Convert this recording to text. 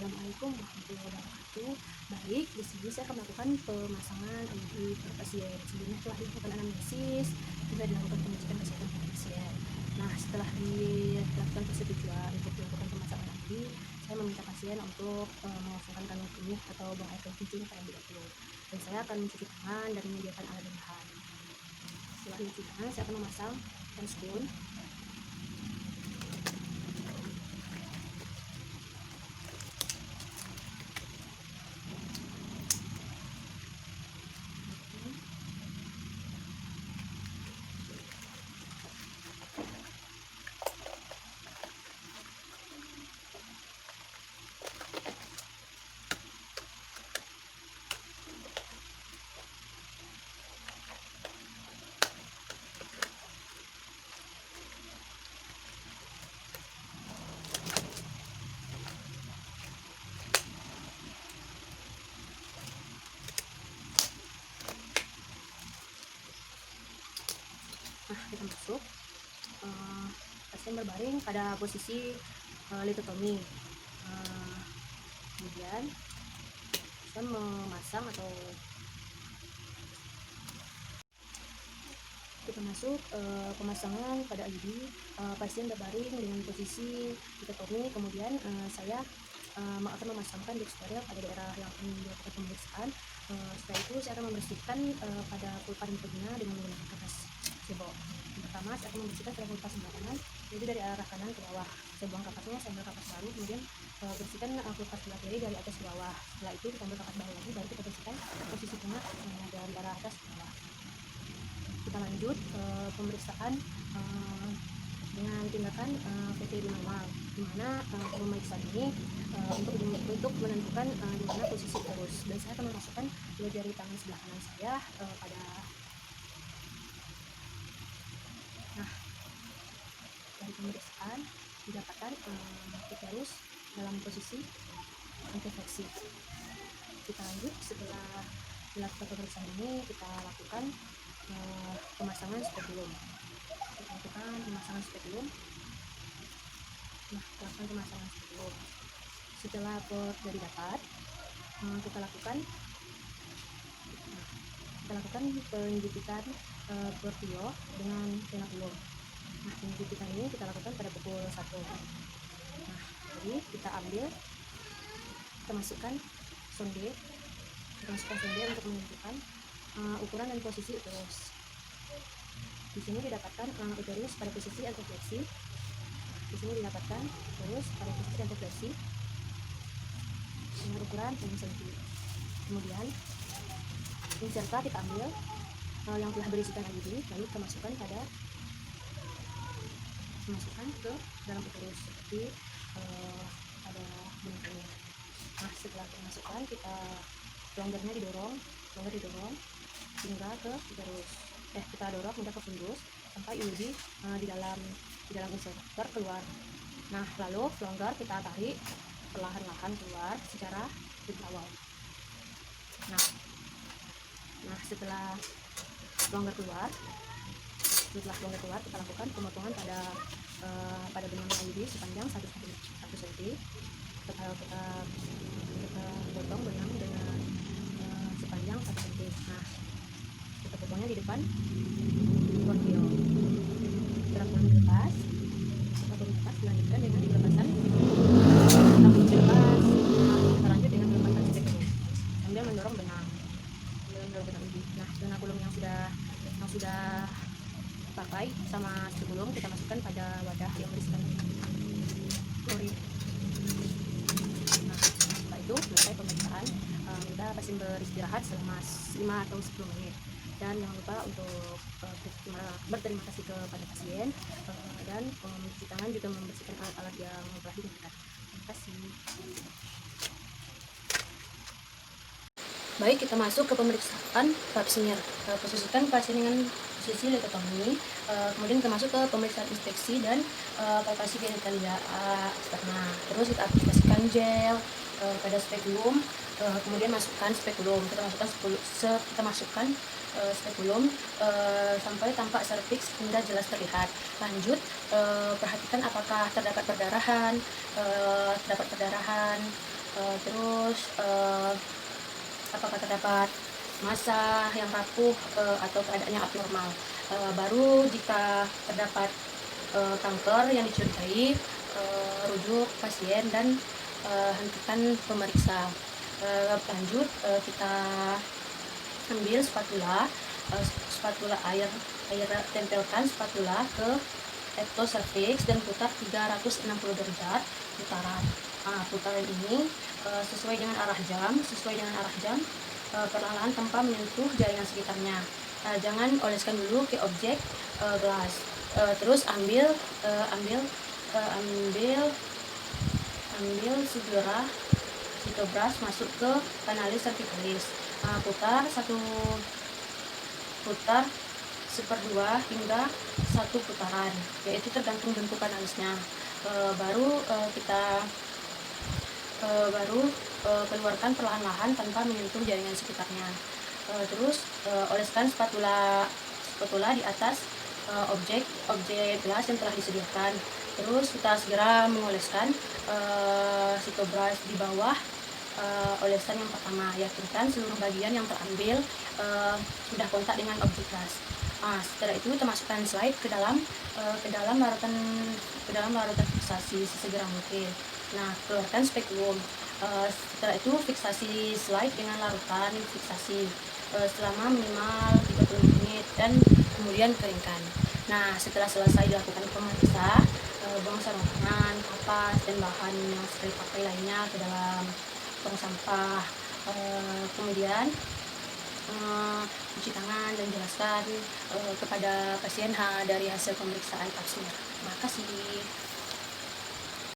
Assalamualaikum warahmatullahi wabarakatuh. Baik, di sini saya akan melakukan pemasangan IUD pada pasien. Sebelumnya telah dilakukan anamnesis, juga dilakukan pengecekan kesehatan pada pasien. Nah, setelah dilakukan persetujuan untuk dilakukan pemasangan IUD, saya meminta pasien untuk mengosongkan kantong kemih atau buang air kencing pada 30. Dan saya akan mencuci tangan dan menyediakan alat dan bahan. Setelah mencuci tangan, saya akan memasang handscoon. Nah, kita masuk. Pasien berbaring pada posisi litotomi. Kemudian saya memasang atau kita masuk pemasangan pada IUD. Pasien berbaring dengan posisi litotomi. Kemudian saya akan memasangkan dexteril pada daerah yang akan dilakukan pemeriksaan. Setelah itu saya akan membersihkan pada pulpa lymphedema dengan menggunakan kapas cebok. Yang pertama saya akan membersihkan pada pulpa sembarangan, jadi dari arah kanan ke bawah. Saya buang kapasnya, saya ambil kapas baru, kemudian bersihkan pulpa sebelah kiri dari atas ke bawah. Setelah itu kita ambil kapas baru lagi, baru kita bersihkan posisi tengah dari arah atas ke bawah. Kita lanjut pemeriksaan dengan tindakan VTD manual, di mana pemeriksaan ini untuk menentukan di mana posisi uterus. Dan saya akan memasukkan dua jari tangan sebelah kanan saya pada dari pemeriksaan didapatkan uterus dalam posisi antifleksi. Kita lanjut, setelah dilakukan pemeriksaan ini kita lakukan pemasangan spekulum. Kita lakukan pemasangan spekulum. Setelah port dari dapat, kita lakukan penjepitikan portio dengan frenulum. Nah, penjepitikan ini kita lakukan pada pukul 1. Nah, jadi kita ambil, kita masukkan sonde untuk menentukan ukuran dan posisi uterus. Di sini didapatkan uterus pada posisi antifleksi. Di sini didapatkan uterus pada posisi antifleksi dengan ukuran 6 cm. Kemudian inserta kita ambil yang telah berisikan IUD, lalu kita masukkan ke dalam uterus seperti pada bentuknya. Nah, setelah dimasukkan, longernya didorong hingga ke uterus. Kita dorong hingga ke fundus sampai IUD di dalam inserter keluar. Nah, lalu longgar kita tarik perlahan-lahan keluar secara bertawal. Nah, setelah longgar keluar, kita lakukan pemotongan pada benang IUD sepanjang 1 cm. Kita potong benang dengan sepanjang 1 cm. Nah, kita potongnya di depan portio. Setelah dilepas, dilanjutkan dengan pelepasan rambut dilepas. Kita lanjut dengan pelepasan spekulum sambil mendorong benang ini. Nah, benang kulum yang sudah pakai sama spekulum kita masukkan pada wadah yang berisikan klorin. Nah, setelah itu selesai pemeriksaan, kita pasien beristirahat selama 5 atau 10 menit. Dan jangan lupa untuk berterima kasih kepada pasien dan mencuci tangan, juga membersihkan alat-alat yang telah digunakan. Terima kasih. Baik, kita masuk ke pemeriksaan pap smear. Posisikan pasien dengan posisi litotomi. Kemudian kita masuk ke pemeriksaan inspeksi dan palpasi genitalia eksterna. Terus kita aplikasikan gel pada spekulum. Kemudian masukkan spekulum. Kita masukkan spekulum sampai tampak serviks hingga jelas terlihat. Lanjut, perhatikan apakah terdapat perdarahan, terus apakah terdapat massa yang rapuh atau keadaannya abnormal. Baru jika terdapat kanker yang dicurigai, rujuk pasien dan hentikan pemeriksa. Lanjut, kita ambil spatula air tempelkan spatula ke ectocervix dan putar 360 derajat putaran. Putaran ini sesuai dengan arah jam, perlahan tanpa menyentuh jaringan sekitarnya. Jangan oleskan dulu ke objek gelas. Terus ambil segera sitobras masuk ke kanalis cervicalis. Putar 1/2 hingga 1 putaran, yaitu tergantung bentuk kanalisnya. Baru keluarkan perlahan-lahan tanpa menyentuh jaringan sekitarnya. Terus oleskan spatula di atas objek gelas yang telah disediakan. Terus kita segera mengoleskan sitobras di bawah olesan yang pertama. Yakinkan seluruh bagian yang terambil sudah kontak dengan objek gelas. Setelah itu kita masukkan slide ke dalam larutan fiksasi sesegera mungkin. Keluarkan spekulum. Setelah itu fiksasi slide dengan larutan fiksasi selama minimal 30 menit dan kemudian keringkan. Setelah selesai dilakukan pemeriksa, buang sarungan, kapas, dan bahan yang sudah dipakai lainnya ke dalam tong sampah. Kemudian cuci tangan dan jelaskan kepada pasien dari hasil pemeriksaan pap smear. Terima kasih.